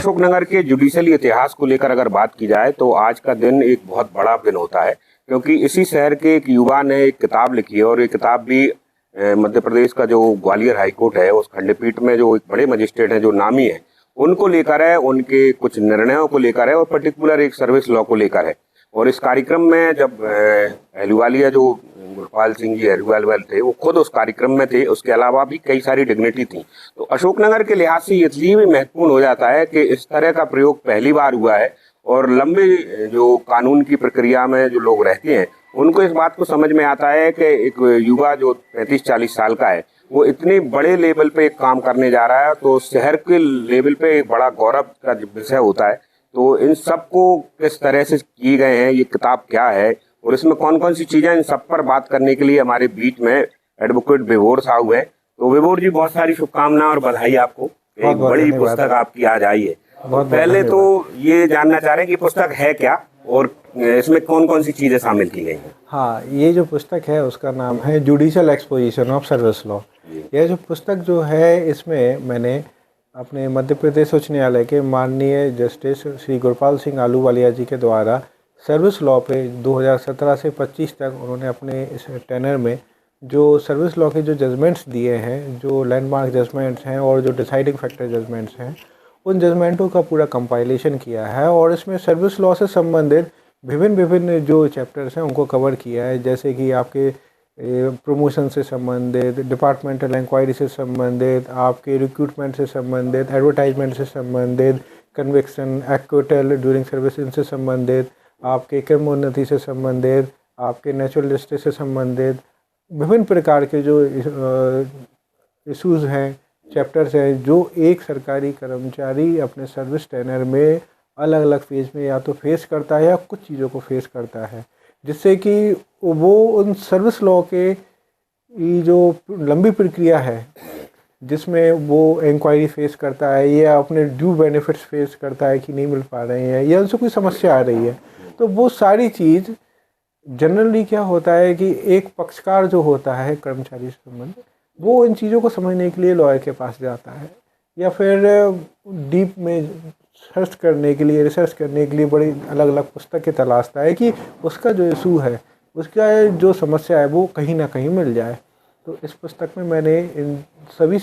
अशोकनगर के जुडिशली इतिहास को लेकर अगर बात की जाए तो आज का दिन एक बहुत बड़ा दिन होता है, क्योंकि इसी शहर के एक युवा ने एक किताब लिखी है और ये किताब भी मध्य प्रदेश का जो ग्वालियर हाईकोर्ट है उस खंडपीठ में जो एक बड़े मजिस्ट्रेट हैं जो नामी है उनको लेकर है, उनके कुछ निर्णयों को लेकर है और पर्टिकुलर एक सर्विस लॉ को लेकर है। और इस कार्यक्रम में जब अहलूवालिया जो गुरपाल सिंह जी अहलूवालिया थे वो खुद उस कार्यक्रम में थे, उसके अलावा भी कई सारी डिग्निटी थी। तो अशोकनगर के लिहाज से इसलिए भी महत्वपूर्ण हो जाता है कि इस तरह का प्रयोग पहली बार हुआ है और लंबे जो कानून की प्रक्रिया में जो लोग रहते हैं उनको इस बात को समझ में आता है कि एक युवा जो 35-40 साल का है वो इतने बड़े लेवल पे एक काम करने जा रहा है, तो शहर के लेवल पे एक बड़ा गौरव का विषय होता है। तो इन सब को किस तरह से किए गए हैं, ये किताब क्या है और इसमें कौन कौन सी चीजें, इन सब पर बात करने के लिए हमारे बीच में एडवोकेट विभोर साहू है। तो विभोर जी, बहुत सारी शुभकामनाएं और बधाई आपको, एक बड़ी पुस्तक आपकी आज आई है। पहले तो ये जानना चाह रहे हैं कि पुस्तक है क्या और इसमें कौन कौन सी चीजें शामिल की गई हैं। हाँ, ये जो पुस्तक है उसका नाम है judicial exposition of service law. यह जो पुस्तक जो है इसमें मैंने अपने मध्य प्रदेश उच्च न्यायालय के माननीय जस्टिस श्री गुरपाल सिंह आहलूवालिया जी के द्वारा सर्विस लॉ पे 2017 से 25 तक उन्होंने अपने इस टेनर में जो सर्विस लॉ के जो जजमेंट्स दिए हैं, जो लैंडमार्क जजमेंट्स हैं और जो डिसाइडिंग फैक्टर जजमेंट्स हैं, उन जजमेंटों का पूरा कंपाइलेशन किया है और इसमें सर्विस लॉ से संबंधित विभिन्न जो चैप्टर्स हैं उनको कवर किया है। जैसे कि आपके प्रमोशन से संबंधित, डिपार्टमेंटल इंक्वायरी से संबंधित, आपके रिक्रूटमेंट से संबंधित, एडवर्टाइजमेंट से संबंधित, कन्विक्शन, एक्विटल ड्यूरिंग सर्विस इनसे संबंधित, आपके क्रमोन्नति से संबंधित, आपके नेचुरल जस्टिस से संबंधित विभिन्न प्रकार के जो इश्यूज़ हैं, चैप्टर्स हैं, जो एक सरकारी कर्मचारी अपने सर्विस टेनर में अलग अलग फेज में या तो फेस करता है या कुछ चीज़ों को फेस करता है, जिससे कि वो उन सर्विस लॉ के जो लंबी प्रक्रिया है जिसमें वो इंक्वायरी फेस करता है या अपने ड्यू बेनिफिट्स फेस करता है कि नहीं मिल पा रहे हैं या उनसे कोई समस्या आ रही है, तो वो सारी चीज़ जनरली क्या होता है कि एक पक्षकार जो होता है कर्मचारी से संबंधित, वो इन चीज़ों को समझने के लिए लॉयर के पास जाता है या फिर डीप में सर्च करने के लिए, रिसर्च करने के लिए बड़ी अलग अलग पुस्तकें तलाशता है कि उसका जो इशू है, उसका जो समस्या है वो कहीं ना कहीं मिल जाए। तो इस पुस्तक में मैंने इन सभी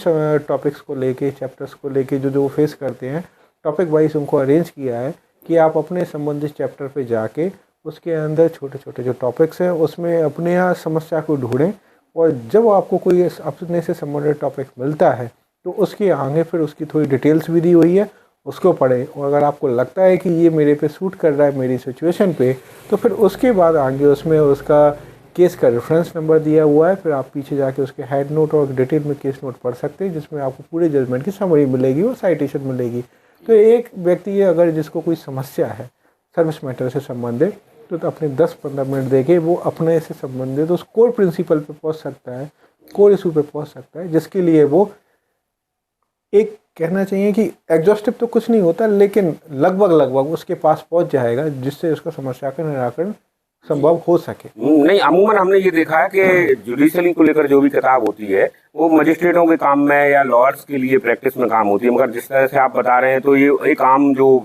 टॉपिक्स को लेके, चैप्टर्स को लेके जो फेस करते हैं, टॉपिक वाइज उनको अरेंज किया है कि आप अपने संबंधित चैप्टर पे जाके उसके अंदर छोटे छोटे जो टॉपिक्स हैं उसमें अपने यहाँ समस्या को ढूंढें और जब आपको कोई अपने से संबंधित टॉपिक मिलता है तो उसके आगे फिर उसकी थोड़ी डिटेल्स भी दी हुई है, उसको पढ़ें और अगर आपको लगता है कि ये मेरे पे सूट कर रहा है, मेरी सिचुएशन पे, तो फिर उसके बाद आगे उसमें उसका केस का रेफरेंस नंबर दिया हुआ है, फिर आप पीछे जाके उसके हेड नोट और डिटेल में केस नोट पढ़ सकते हैं जिसमें आपको पूरे जजमेंट की समरी मिलेगी और साइटेशन मिलेगी। तो एक व्यक्ति अगर जिसको कोई समस्या है सर्विस मैटर से संबंधित, तो अपने 10-15 मिनट देके वो अपने से संबंधित उस कोर प्रिंसिपल पे पहुंच सकता है, कोर इशू पे पहुंच सकता है, जिसके लिए वो एक कहना चाहिए कि एग्जॉस्टिव तो कुछ नहीं होता लेकिन लगभग उसके पास पहुंच जाएगा जिससे उसका समस्या का निराकरण संभव हो सके। नहीं, अमूमन हमने ये देखा है कि जुडिशली को लेकर जो भी किताब होती है वो मजिस्ट्रेटों के काम में या लॉयर्स के लिए प्रैक्टिस में काम होती है, मगर जिस तरह से आप बता रहे हैं तो ये एक आम जो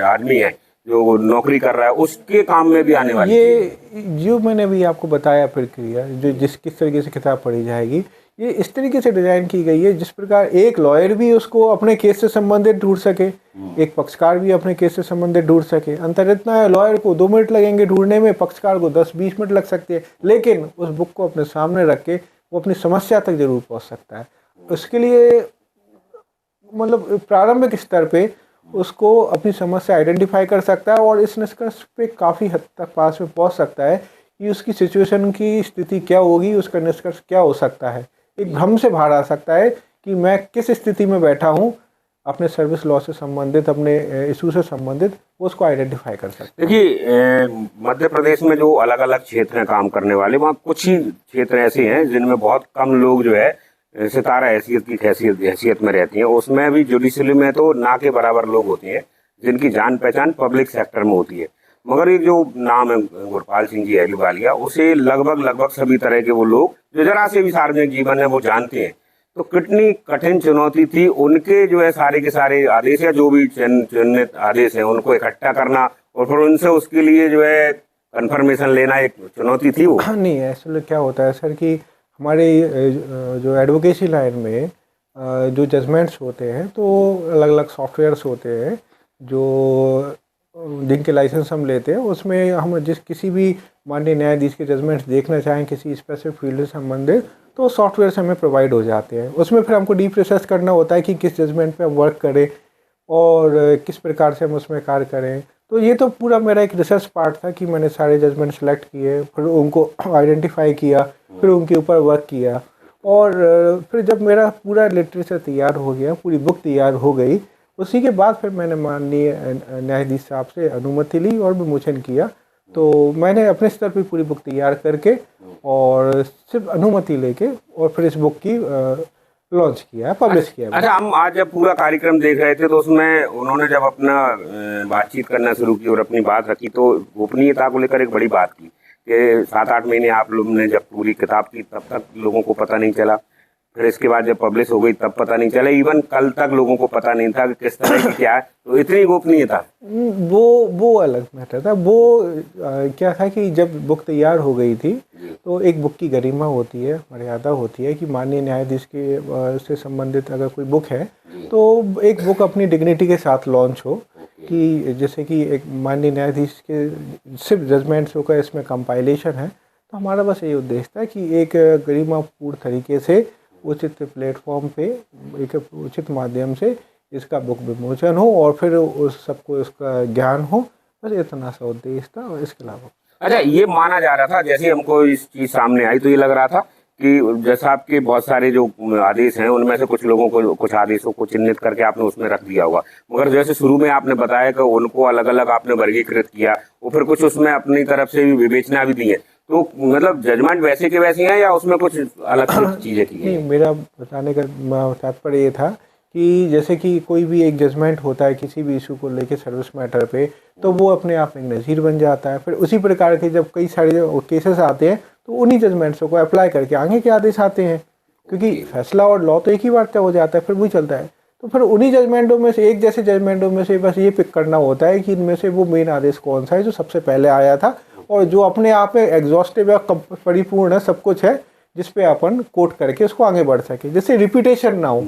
आदमी है जो नौकरी कर रहा है उसके काम में भी आने वाली ये जो मैंने भी आपको बताया प्रक्रिया, जो किस तरीके से किताब पढ़ी जाएगी, ये इस तरीके से डिज़ाइन की गई है जिस प्रकार एक लॉयर भी उसको अपने केस से संबंधित ढूंढ सके, एक पक्षकार भी अपने केस से संबंधित ढूंढ सके। अंतर इतना है, लॉयर को 2 मिनट लगेंगे ढूंढने में, पक्षकार को 10-20 मिनट लग सकते हैं, लेकिन उस बुक को अपने सामने रख के वो अपनी समस्या तक जरूर पहुँच सकता है। उसके लिए मतलब प्रारंभिक स्तर पर उसको अपनी समस्या आइडेंटिफाई कर सकता है और इस निष्कर्ष पे काफ़ी हद तक पास में पहुँच सकता है कि उसकी सिचुएशन की स्थिति क्या होगी, उसका निष्कर्ष क्या हो सकता है। एक भ्रम से बाहर आ सकता है कि मैं किस स्थिति में बैठा हूँ, अपने सर्विस लॉ से संबंधित, अपने इशू से संबंधित, वो उसको आइडेंटिफाई कर सकते हैं। देखिए, मध्य प्रदेश में जो अलग अलग क्षेत्र हैं काम करने वाले, वहाँ कुछ ही क्षेत्र ऐसे हैं जिनमें बहुत कम लोग जो है सितारा हैसियत की हैसियत में रहती हैं। उसमें भी जुडिशरी में तो ना के बराबर लोग होते हैं जिनकी जान पहचान पब्लिक सेक्टर में होती है, मगर ये जो नाम है गुरपाल सिंह जी अहलूवालिया, उसे लगभग सभी तरह के वो लोग जो जरा से भी सार्वजनिक जीवन है वो जानते हैं। तो कितनी कठिन चुनौती थी उनके जो है सारे के सारे आदेश या जो भी चयनित आदेश हैं उनको इकट्ठा करना और फिर उनसे उसके लिए जो है कंफर्मेशन लेना, एक चुनौती थी वो? नहीं, एक्चुअली क्या होता है सर कि हमारे जो एडवोकेसी लाइन में जो जजमेंट्स होते हैं तो अलग अलग सॉफ्टवेयर्स होते हैं जो जिनके लाइसेंस हम लेते हैं, उसमें हम किसी भी माननीय न्यायाधीश के जजमेंट्स देखना चाहें किसी स्पेसिफिक फील्ड से संबंधित, तो सॉफ्टवेयर से हमें प्रोवाइड हो जाते हैं। उसमें फिर हमको डीप रिसर्च करना होता है कि किस जजमेंट पे हम वर्क करें और किस प्रकार से हम उसमें कार्य करें। तो ये तो पूरा मेरा एक रिसर्च पार्ट था कि मैंने सारे जजमेंट सेलेक्ट किए, फिर उनको आइडेंटिफाई किया, फिर उनके ऊपर वर्क किया और फिर जब मेरा पूरा लिटरेचर तैयार हो गया, पूरी बुक तैयार हो गई, उसी के बाद फिर मैंने माननीय न्यायाधीश साहब से अनुमति ली और विमोचन किया। तो मैंने अपने स्तर पर पूरी बुक तैयार करके और सिर्फ अनुमति लेके और फिर इस बुक की लॉन्च किया, पब्लिश किया। अच्छा, हम आज जब पूरा कार्यक्रम देख रहे थे तो उसमें उन्होंने जब अपना बातचीत करना शुरू की और अपनी बात रखी तो गोपनीयता को लेकर एक बड़ी बात की कि 7-8 महीने आप लोगों ने जब पूरी किताब की तब तक लोगों को पता नहीं चला, फिर इसके बाद जब पब्लिश हो गई तब पता नहीं चला, इवन कल तक लोगों को पता नहीं था कि किस तरह की क्या है, तो इतनी गोपनीयता। वो अलग मैटर था। वो क्या था कि जब बुक तैयार हो गई थी तो एक बुक की गरिमा होती है, मर्यादा होती है कि माननीय न्यायाधीश के से संबंधित अगर कोई बुक है तो एक बुक अपनी डिग्निटी के साथ लॉन्च हो, कि जैसे कि एक माननीय न्यायाधीश के सिर्फ जजमेंट्स का इसमें कंपाइलेशन है। तो हमारा बस ये उद्देश्य था कि एक गरिमापूर्ण तरीके से उचित प्लेटफॉर्म पे एक उचित माध्यम से इसका बुक विमोचन हो और फिर उस सबको इसका ज्ञान हो, बस इतना सा उद्देश्य था और इसके अलावा। अच्छा, ये माना जा रहा था, जैसे हमको इस चीज सामने आई तो ये लग रहा था कि जैसा आपके बहुत सारे जो आदेश हैं उनमें से कुछ लोगों को, कुछ आदेशों को चिन्हित करके आपने उसमें रख दिया होगा, मगर जैसे शुरू में आपने बताया कि उनको अलग अलग आपने वर्गीकृत किया और फिर कुछ उसमें अपनी तरफ से भी विवेचना भी दी है, तो मतलब जजमेंट वैसे के वैसे हैं या उसमें कुछ अलग चीजें की नहीं, मेरा बताने का तात्पर्य ये था कि जैसे कि कोई भी एक जजमेंट होता है किसी भी इशू को लेके सर्विस मैटर पे, तो वो अपने आप में नज़ीर बन जाता है। फिर उसी प्रकार के जब कई सारे केसेस आते हैं तो उन्हीं जजमेंट्सों को अप्लाई करके आगे के आदेश आते हैं, क्योंकि फैसला और लॉ तो एक ही बार हो जाता है, फिर वही चलता है। तो फिर उन्हीं जजमेंटों में से एक जैसे जजमेंटों में से बस ये पिक करना होता है कि इनमें से वो मेन आदेश कौन सा है जो सबसे पहले आया था और जो अपने आप में एग्जॉस्टिव या परिपूर्ण है, सब कुछ है, जिस पे अपन कोट करके उसको आगे बढ़ सके, जिससे रिपीटेशन ना हो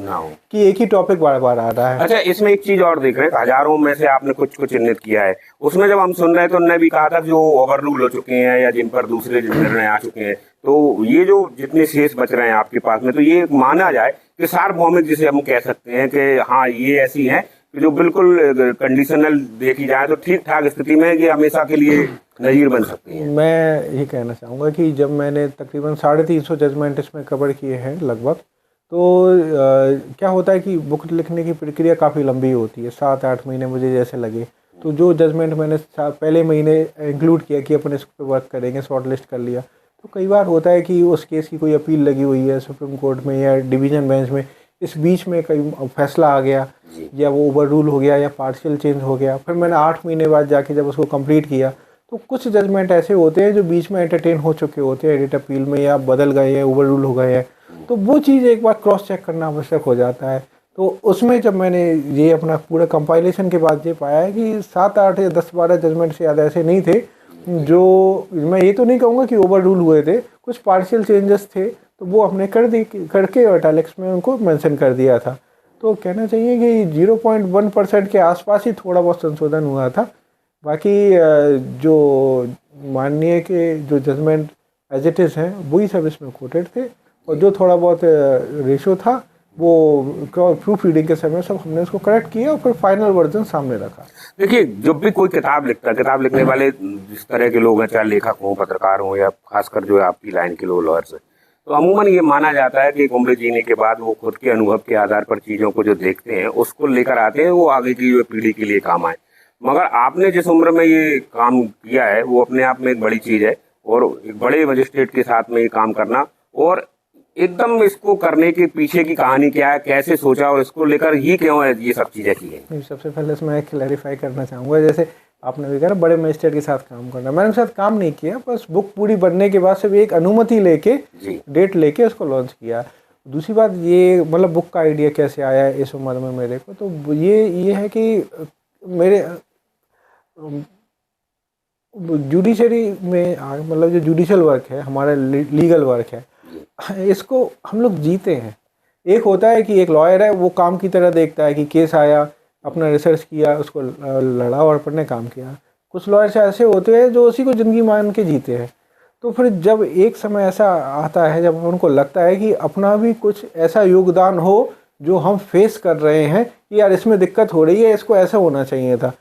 कि एक ही टॉपिक बार बार आ रहा है। अच्छा, इसमें एक चीज और देख रहे हैं, हजारों में से आपने कुछ कुछ चिन्हित किया है, उसमें जब हम सुन रहे हैं तो उन्होंने भी कहा था जो ओवर रूल हो चुके हैं या जिन पर दूसरे निर्णय आ चुके हैं, तो ये जो जितने शेष बच रहे हैं आपके पास में, तो ये माना जाए कि सार्वभौमिक जिसे हम कह सकते हैं कि हाँ ये ऐसी हैं जो बिल्कुल कंडीशनल देखी जाए तो ठीक ठाक स्थिति में ये हमेशा के लिए नजीर बन सकती है। मैं ये कहना चाहूँगा कि जब मैंने तकरीबन 350 जजमेंट इसमें कवर किए हैं लगभग, तो क्या होता है कि बुक लिखने की प्रक्रिया काफ़ी लंबी होती है, 7-8 महीने मुझे जैसे लगे। तो जो जजमेंट मैंने पहले महीने इंक्लूड किया कि अपन इस पर वर्क करेंगे, शॉर्ट लिस्ट कर लिया, तो कई बार होता है कि उस केस की कोई अपील लगी हुई है सुप्रीम कोर्ट में या डिवीज़न बेंच में, इस बीच में कई फैसला आ गया या वो ओवर रूल हो गया या पार्शियल चेंज हो गया, फिर मैंने 8 महीने बाद जाके जब उसको कंप्लीट किया तो कुछ जजमेंट ऐसे होते हैं जो बीच में एंटरटेन हो चुके होते हैं एडिट अपील में, या बदल गए हैं, ओवर रूल हो गए हैं, तो वो चीज़ एक बार क्रॉस चेक करना आवश्यक हो जाता है। तो उसमें जब मैंने ये अपना पूरा कंपाइलेशन के बाद ये पाया है कि 7-8 या 10-12 जजमेंट से ज़्यादा ऐसे नहीं थे जो, मैं ये तो नहीं कहूँगा कि ओवर रूल हुए थे, कुछ पार्शियल चेंजेस थे तो वो हमने करके इटैलिक्स में उनको मेंशन कर दिया था। तो कहना चाहिए कि 0.1% के आसपास ही थोड़ा बहुत संशोधन हुआ था, बाकी जो माननीय के जो जजमेंट एज इट इज़ हैं वही सब इसमें कोटेड थे, और जो थोड़ा बहुत रेशो था वो प्रूफ रीडिंग के समय सब हमने उसको करेक्ट किया और फिर फाइनल वर्जन सामने रखा। देखिए, जब भी कोई किताब लिखता है, किताब लिखने वाले जिस तरह के लोग हैं, चाहे लेखक हों, पत्रकार हों, या खासकर जो है आपकी लाइन के लोग लॉयर्स हैं, तो अमूमन ये माना जाता है कि एक उम्र जीने के बाद वो खुद के अनुभव के आधार पर चीज़ों को जो देखते हैं उसको लेकर आते हैं, वो आगे की पीढ़ी के लिए काम आए। मगर आपने जिस उम्र में ये काम किया है वो अपने आप में एक बड़ी चीज़ है, और एक बड़े मजिस्ट्रेट के साथ में ये काम करना, और एकदम इसको करने के पीछे की कहानी क्या है, कैसे सोचा और इसको लेकर ही क्यों है ये सब चीज़ें की है? सबसे पहले इसमें क्लैरिफाई करना चाहूँगा, जैसे आपने भी कहा बड़े मजिस्ट्रेट के साथ काम करना, मैंने उनके साथ काम नहीं किया, बस बुक पूरी बनने के बाद सिर्फ एक अनुमति लेके डेट लेके उसको लॉन्च किया। दूसरी बात ये मतलब बुक का आइडिया कैसे आया इस उम्र में मेरे को, तो ये है कि मेरे जुडिशरी में मतलब जो जुडिशल वर्क है हमारा, लीगल वर्क है, इसको हम लोग जीते हैं। एक होता है कि एक लॉयर है, वो काम की तरह देखता है कि केस आया, अपना रिसर्च किया, उसको लड़ा और अपने काम किया। कुछ लॉयर्स ऐसे होते हैं जो उसी को ज़िंदगी मान के जीते हैं। तो फिर जब एक समय ऐसा आता है जब उनको लगता है कि अपना भी कुछ ऐसा योगदान हो जो हम फेस कर रहे हैं कि यार इसमें दिक्कत हो रही है, इसको ऐसा होना चाहिए था।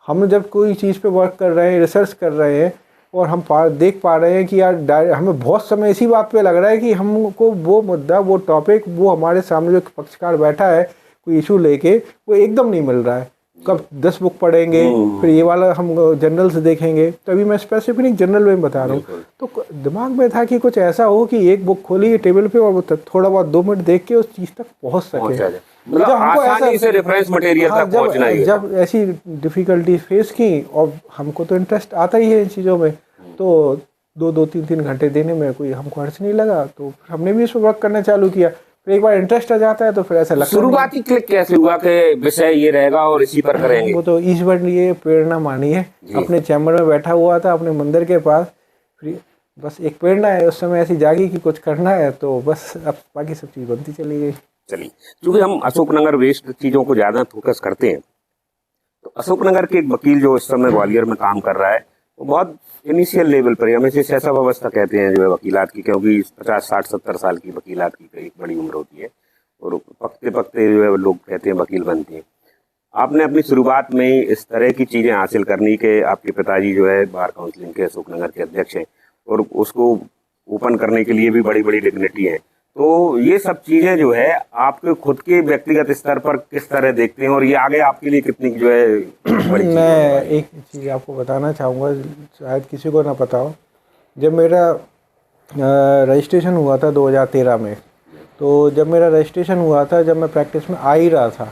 हम जब कोई चीज़ पे वर्क कर रहे हैं, रिसर्च कर रहे हैं, और हम देख पा रहे हैं कि यार हमें बहुत समय इसी बात पे लग रहा है कि हमको वो मुद्दा, वो टॉपिक, वो हमारे सामने जो पक्षकार बैठा है कोई इशू लेके, वो एकदम नहीं मिल रहा है। कब 10 बुक पढ़ेंगे, फिर ये वाला हम जर्नल्स देखेंगे। तो अभी मैं स्पेसिफिक जनरल में बता रहा हूँ। तो दिमाग में था कि कुछ ऐसा हो कि एक बुक खोली टेबल पे और थोड़ा बहुत 2 मिनट देख के उस चीज़ तक पहुँच सके। मतलब आसानी से रेफरेंस मटेरियल तक पहुंचना ही है। जब ऐसी डिफिकल्टी फेस की, और हमको तो इंटरेस्ट आता ही है इन चीज़ों में, तो 2-3 घंटे देने में कोई हमको हर्ज नहीं लगा। तो हमने भी इस पर वर्क करना चालू किया। फिर एक बार इंटरेस्ट आ जाता है तो फिर ऐसा लगता है। शुरुआती क्लिक कैसे हुआ कि विषय ये रहेगा और इसी पर करेंगे? वो तो ईश्वर ने ये प्रेरणा मानी है। अपने चैम्बर में बैठा हुआ था अपने मंदिर के पास, फिर बस एक प्रेरणा है उस समय ऐसी जागी कि कुछ करना है, तो बस अब बाकी सब चीज़ बनती चली गई। चलिए, क्योंकि हम अशोकनगर वेस्ट चीज़ों को ज़्यादा फोकस करते हैं, तो अशोकनगर के एक वकील जो इस समय ग्वालियर में काम कर रहा है, वो बहुत इनिशियल लेवल पर, हमें इसे ऐसा व्यवस्था कहते हैं जो है वकीलात की, क्योंकि 50, 60, 70 साल की वकीलात की एक बड़ी उम्र होती है, और पकते पकते जो है लोग कहते हैं वकील बनते हैं। आपने अपनी शुरुआत में इस तरह की चीज़ें हासिल करनी के आपके पिताजी जो है बार काउंसिलिंग के अशोकनगर के अध्यक्ष हैं, और उसको ओपन करने के लिए भी बड़ी बड़ी डिग्निटी है। तो ये सब चीज़ें जो है आपके खुद के व्यक्तिगत स्तर पर किस तरह देखते हैं, और ये आगे आपके लिए कितनी जो है बड़ी चीज़? मैं एक चीज़ आपको बताना चाहूँगा, शायद किसी को ना पता हो। जब मेरा रजिस्ट्रेशन हुआ था 2013 में, तो जब मेरा रजिस्ट्रेशन हुआ था, जब मैं प्रैक्टिस में आ ही रहा था,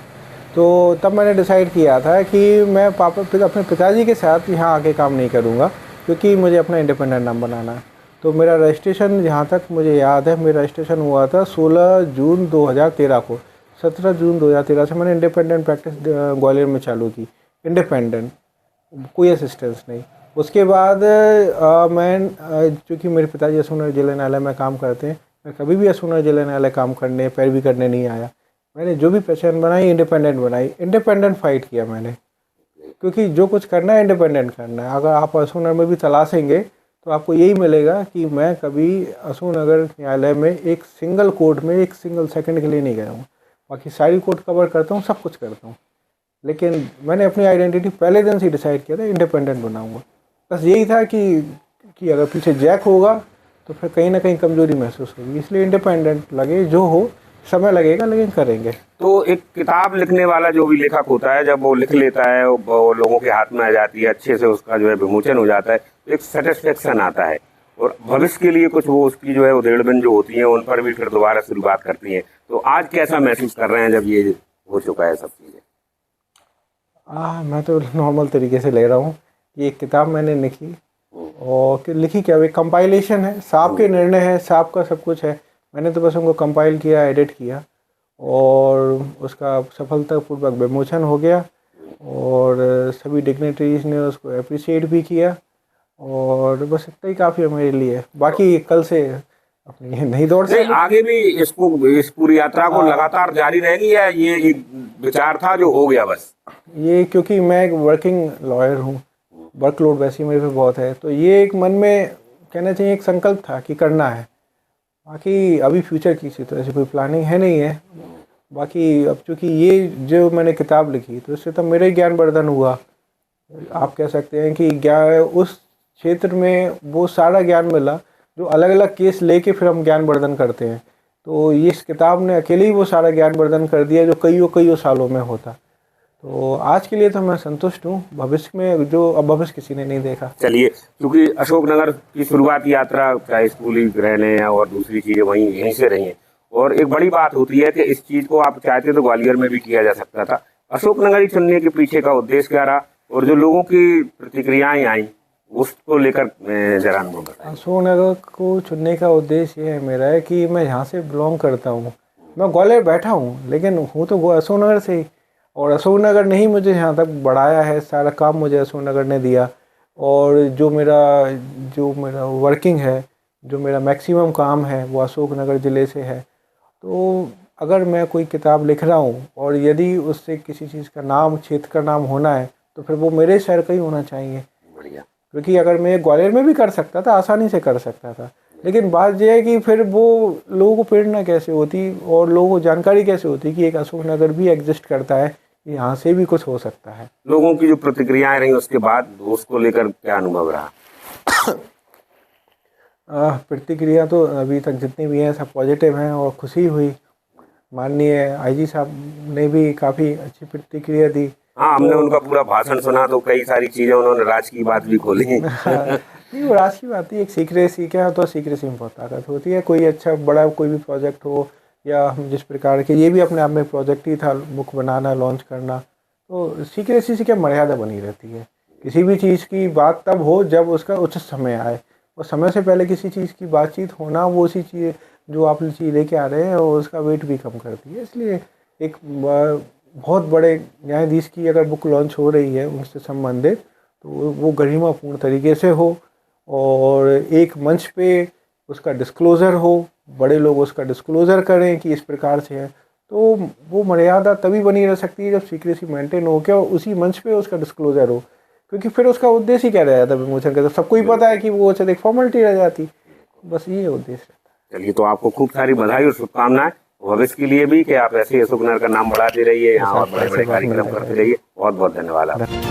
तो तब मैंने डिसाइड किया था कि मैं अपने पिताजी के साथ यहाँ आके काम नहीं करूँगा, क्योंकि मुझे अपना इंडिपेंडेंट नाम बनाना है। तो मेरा रजिस्ट्रेशन, जहाँ तक मुझे याद है, मेरा रजिस्ट्रेशन हुआ था 16 जून 2013 को। 17 जून 2013 से मैंने इंडिपेंडेंट प्रैक्टिस ग्वालियर में चालू की, इंडिपेंडेंट, कोई असिस्टेंस नहीं। उसके बाद चूँकि मेरे पिताजी अशोकनगर जिला न्यायालय में काम करते हैं, मैं कभी भी अशोकनगर जिला न्यायालय काम करने, पैरवी करने नहीं आया। मैंने जो भी पहचान बनाई इंडिपेंडेंट बनाई, इंडिपेंडेंट फाइट किया मैंने, क्योंकि जो कुछ करना है इंडिपेंडेंट करना है। अगर आप अशोकनगर में भी तलाशेंगे तो आपको यही मिलेगा कि मैं कभी अशोकनगर न्यायालय में एक सिंगल कोर्ट में एक सिंगल सेकंड के लिए नहीं गया हूँ। बाकी सारी कोर्ट कवर करता हूँ, सब कुछ करता हूँ, लेकिन मैंने अपनी आइडेंटिटी पहले दिन से डिसाइड किया था, इंडिपेंडेंट बनाऊँगा। बस यही था कि अगर पीछे जैक होगा तो फिर कहीं ना कहीं कमजोरी महसूस होगी, इसलिए इंडिपेंडेंट लगे जो हो, समय लगेगा लेकिन करेंगे। तो एक किताब लिखने वाला जो भी लेखक होता है, जब वो लिख लेता है, वो लोगों के हाथ में आ जाती है, अच्छे से उसका जो है विमोचन हो जाता है, तो एक सेटिस्फेक्शन आता है, और भविष्य के लिए कुछ वो उसकी जो है उधेड़बन जो होती है उन पर भी फिर दोबारा शुरुआत करती है। तो आज कैसा महसूस कर रहे हैं जब ये हो चुका है सब चीज़ें? मैं तो नॉर्मल तरीके से ले रहा हूँ। ये एक किताब मैंने लिखी, और लिखी क्या, एक कंपाइलेशन है, साहब के निर्णय है, साहब का सब कुछ है। मैंने तो बस उनको कंपाइल किया, एडिट किया, और उसका सफलतापूर्वक विमोचन हो गया, और सभी डिग्नेटरीज ने उसको अप्रिशिएट भी किया, और बस इतना ही काफ़ी है मेरे लिए। बाकी कल से अपनी नहीं दौड़ से आगे भी इस पूरी यात्रा को लगातार जारी रहेगी, या ये एक विचार था जो हो गया बस? ये क्योंकि मैं एक वर्किंग लॉयर हूँ, वर्कलोड वैसे ही मेरे पे बहुत है, तो ये एक मन में कहना चाहिए एक संकल्प था कि करना है। बाकी अभी फ्यूचर की तो ऐसी कोई प्लानिंग है नहीं है। बाकी अब चूँकि ये जो मैंने किताब लिखी, तो इससे तो मेरा ही ज्ञानवर्धन हुआ। आप कह सकते हैं कि उस क्षेत्र में वो सारा ज्ञान मिला जो अलग अलग केस लेके फिर हम ज्ञानवर्धन करते हैं। तो ये इस किताब ने अकेले ही वो सारा ज्ञानवर्धन कर दिया जो कईयों सालों में होता। तो आज के लिए तो मैं संतुष्ट हूँ। भविष्य में जो अब भविष्य किसी ने नहीं देखा। चलिए, क्योंकि अशोकनगर की शुरुआती यात्रा चाहे स्कूली रहने और दूसरी चीज़ें वहीं यहीं से रही हैं, और एक बड़ी बात होती है कि इस चीज़ को आप चाहते तो ग्वालियर में भी किया जा सकता था। अशोकनगर ही चुनने के पीछे का उद्देश्य क्या रहा, और जो लोगों की प्रतिक्रियाएं आई उसको लेकर जरा अनुभव बताइए। अशोकनगर को चुनने का उद्देश्य ये है मेरा है कि मैं यहाँ से बिलोंग करता हूँ। मैं ग्वालियर बैठा हूँ लेकिन हूँ तो वो अशोकनगर से ही, और अशोकनगर ने ही मुझे यहाँ तक बढ़ाया है। सारा काम मुझे अशोकनगर ने दिया, और जो मेरा वर्किंग है, जो मेरा मैक्सिमम काम है वो अशोकनगर ज़िले से है। तो अगर मैं कोई किताब लिख रहा हूँ और यदि उससे किसी चीज़ का नाम, क्षेत्र का नाम होना है, तो फिर वो मेरे शहर का ही होना चाहिए। बढ़िया। क्योंकि अगर मैं ग्वालियर में भी कर सकता था, आसानी से कर सकता था, लेकिन बात यह है कि फिर वो लोगों को प्रेरणा कैसे होती और लोगों को जानकारी कैसे होती कि एक अशोकनगर भी एग्जिस्ट करता है, यहाँ से भी कुछ हो सकता है। लोगों की जो प्रतिक्रियाएं रही उसके बाद उसको लेकर क्या अनुभव रहा? प्रतिक्रिया तो अभी तक जितनी भी हैं सब पॉजिटिव हैं और खुशी हुई। माननीय आईजी साहब ने भी काफ़ी अच्छी प्रतिक्रिया दी। हाँ, हमने उनका पूरा भाषण सुना तो कई सारी चीजें उन्होंने राज की बात भी खोली। नहीं, वो राज की बात ही, एक सीक्रेसी, क्या होता है सीक्रेसी में बहुत ताकत होती है। कोई अच्छा बड़ा कोई भी प्रोजेक्ट हो या हम जिस प्रकार के, ये भी अपने आप में प्रोजेक्ट ही था, बुक बनाना, लॉन्च करना, तो सीक्रेसी से क्या मर्यादा बनी रहती है। किसी भी चीज़ की बात तब हो जब उसका उचित समय आए, और समय से पहले किसी चीज़ की बातचीत होना वो उसी चीज़ जो आप चीज़ लेके आ रहे हैं और उसका वेट भी कम करती है। इसलिए एक बहुत बड़े न्यायाधीश की अगर बुक लॉन्च हो रही है उनसे संबंधित, तो वो गरिमापूर्ण तरीके से हो और एक मंच पे उसका डिस्क्लोज़र हो, बड़े लोग उसका डिस्क्लोज़र करें कि इस प्रकार से है, तो वो मर्यादा तभी बनी रह सकती है जब सीक्रेसी मेंटेन हो के और उसी मंच पे उसका डिस्क्लोज़र हो। क्योंकि फिर उसका उद्देश्य ही क्या रह जाता है विमोचन का, तो सबको ही पता है कि वो एक फॉर्मेलिटी रह जाती, बस ये उद्देश्य रहता है। चलिए, तो आपको खूब सारी बधाई और शुभकामनाएं भविष्य के लिए भी कि आप ऐसे अशोकनगर का नाम बढ़ाते रहिए, यहाँ और बड़े बड़े कार्यक्रम करते रहिए। बहुत बहुत धन्यवाद आपका।